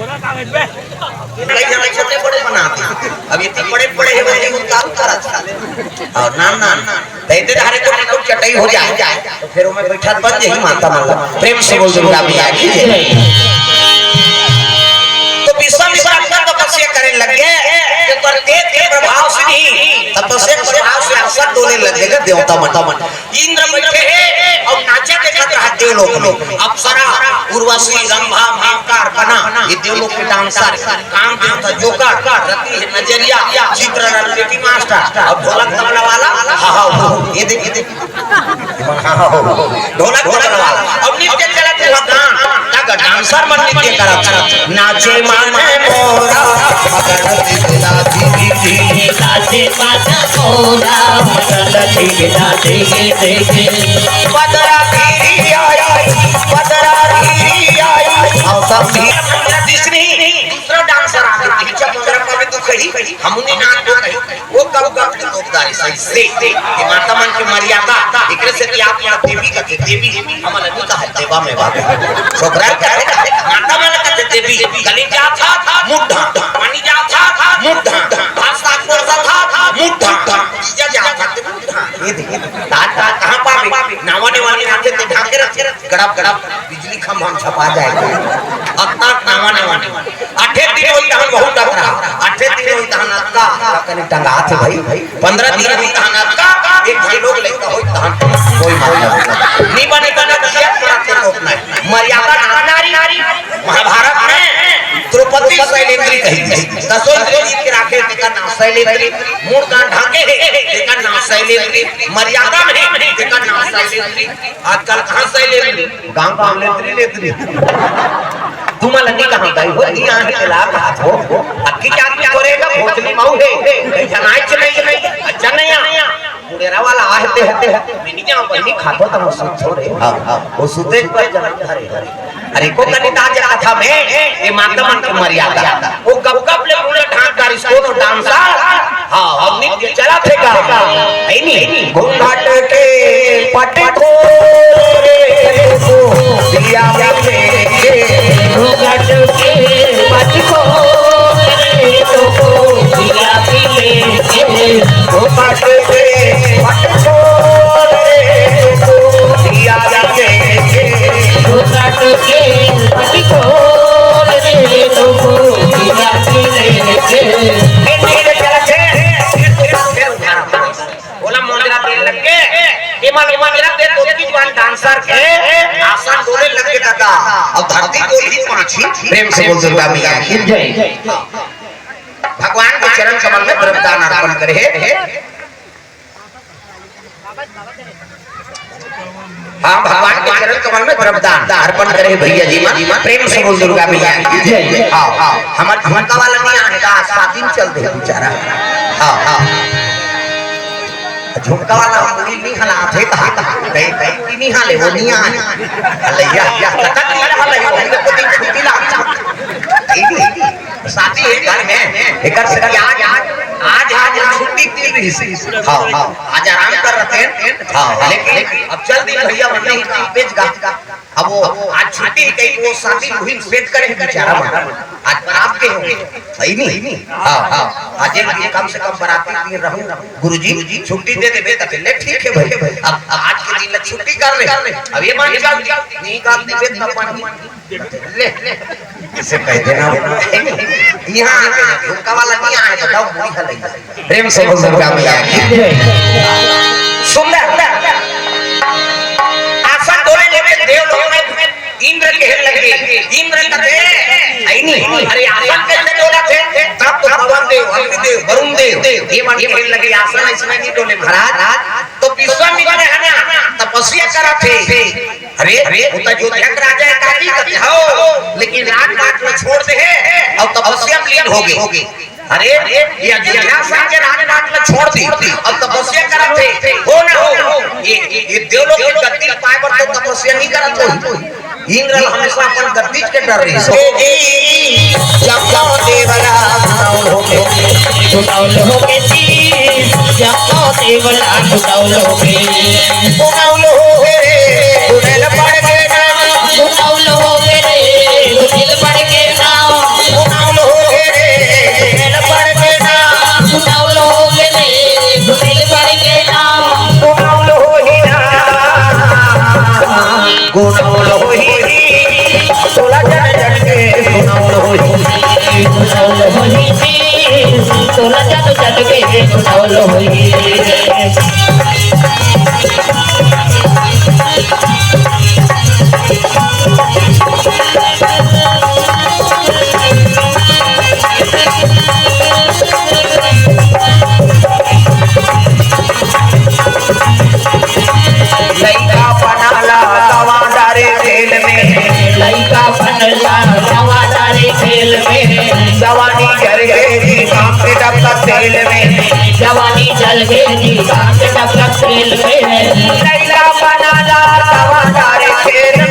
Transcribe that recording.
कई जगह छोटे बड़े बनाते अब इतने बड़े बड़े है वो उनका उतार और नाम कहते धारे को चटाई हो जाए तो फिर मैं बैठा बन जाई माता माला प्रेम से बोल दुर्गा मैया की तो विश्वामित्र अपना तपस्या करने लगे कि प्रत्येक के प्रभाव से नहीं तपस्या के प्रभाव से अवसर डोले लगेगा देवता मन इंद्र बैठे हैं और नाचे देखा रहा देवलोक में अप्सरा उर्वशी रंभा महाकार बना ये देवलोक के डांसर काम देवता जोकर रति नजरिया चित्र रति मास्टर और ढोलक तबला वाला हा ये देख ढोलक तबला वाला अब नृत्य चलते हुआ डांसर मन नृत्य करत नाचे माने मोरा मगर दिला दी नाचे माने मोरा मगर दिला दी बदरा गिरी आई और सब तीसरी दूसरा डांसर आ गया जब मेरा पर तो खड़ी हमने ना तो वो कब के लोकदारी सही से ये माता मन की मर्यादा एकरे से कि आप यहाँ देवी का देवी हमन नहीं कहा देवा में बात छोकरा कहे माता मन का देवी गली जा था मुद्दा पानी जा था मुद्दा भाषा कोसा था मुद्दा जा था ये देखिए दादा कहां पावे नावने वाले आते थे ढाके रखे गड़प गड़प बिजली खंभा हम छपा जाएगा अत्ता नावने वाले आठे दिन होई हम बहुत डर रहा आठे दिन होई तहन अक्का कने टंगा थे भाई 15 दिन होई तहन अक्का एक भाई लोग लेता होई तहन कोई मतलब नहीं बने बने दिया कराते लोग नहीं मर्यादा नारी महाभारत में द्रौपदी शैलेंद्री कही थी दसों इंद्री के राखे तेका नाम शैलेंद्री मूड का ढाके तेका नाम शैलेंद्री मर्यादा में तेका नाम शैलेंद्री आजकल कहां शैलेंद्री गांव का लेंद्री तुम लगी कहां गई हो यहां के लाभ हाथ हो अक्की जात में करेगा भोजली माऊ है कहीं जनाई चले अच्छा नहीं आ मुड़ेरा वाला आते मिनी जाओ बहनी खातो तो सब छोड़े हां वो सुते पर जन्म धरे अरे को कनिता जरा था मैं ये माता मन की मर्यादा वो कब ले पूरे ढांक कर इसको डांसर हां अब नित्य चला थेगा है नहीं घूंघट के पट को दिया में घूंघट के पट को दिया में घूंघट के पट को दिया में घूंघट के पट को रे तो दिया बोला मोंदरा तेल लग के मेरा तेल तो की जवान डांसर के आसान डोले लग के दादा अब धरती को ही पांची प्रेम से बोल दुर्गा मैया की जय भगवान के चरण कमल में द्रव्यदान अर्पण करे हाँ भगवान के चरण कमल में द्रव्यदान अर्पण करे भैया जी मां प्रेम से बोल दुर्गा मैया की जय हां हमर झुमका वाला नहीं आएगा 7 दिन चल दे बेचारा हां झुमका वाला पूरी नहीं हला थे कहीं नहीं हाले वो नहीं आए या तक नहीं हला वो को दिन छुट्टी ला साथी है घर में एकर से आज छुट्टी मिल रही है हां आज आराम कर रहे हैं हां लेकिन अब चल दिन भैया बनने ही पेज गा अब वो आज छुट्टी कहीं वो साथी मुहिम सेट करे बेचारा आज बारात के होंगे सही नहीं हां आज एक कम से कम बाराती दिन रहूं गुरुजी छुट्टी दे दे बेटा ले ठीक है भाई अब आज के दिन छुट्टी कर ले अब ये मान निकाल दे बेटा पानी ले इसे कह देना यहां झुमका वाला नहीं आए बताओ मुड़ी हलई प्रेम से बोल दुर्गा मैया की सुंदर आसन डोले लेवे देवलोक में इंद्र कहने लगे इंद्र कहते आई नहीं अरे आसन कैसे डोला थे तब तो भगवान देव अग्निदेव वरुण देव ये मान कहने लगे आसन इसमें नहीं डोले महाराज तो विश्वामित्र है ना तपस्या करा थे अरे उता जो जग राजा काजी कहते हो लेकिन राजपाट में छोड़ दे और तपस्या में लीन हो गए अरे ये जिज्ञासा के राजपाट में छोड़ दी अब तपस्या करा थे हो ना हो ये देवलोक की गद्दी पाए पर तो तपस्या नहीं करत हो इंद्र हमेशा अपन गद्दी के डर रही जब जाओ देवला सुनाओ लोगे जब जाओ देवला सुनाओ लोगे उड़ेल पड़ के सुनाओ लोगे रे दिल पड़ के गुलाल होली तोरा जग जग के गुलाल होली लइका बनाला गवादारे खेल में लइका बनला गवादारे खेल में जवानी जल गई काम के डबका तेल में जवानी जल गई काम के डबका तेल में लइका बनाला गवादारे खेल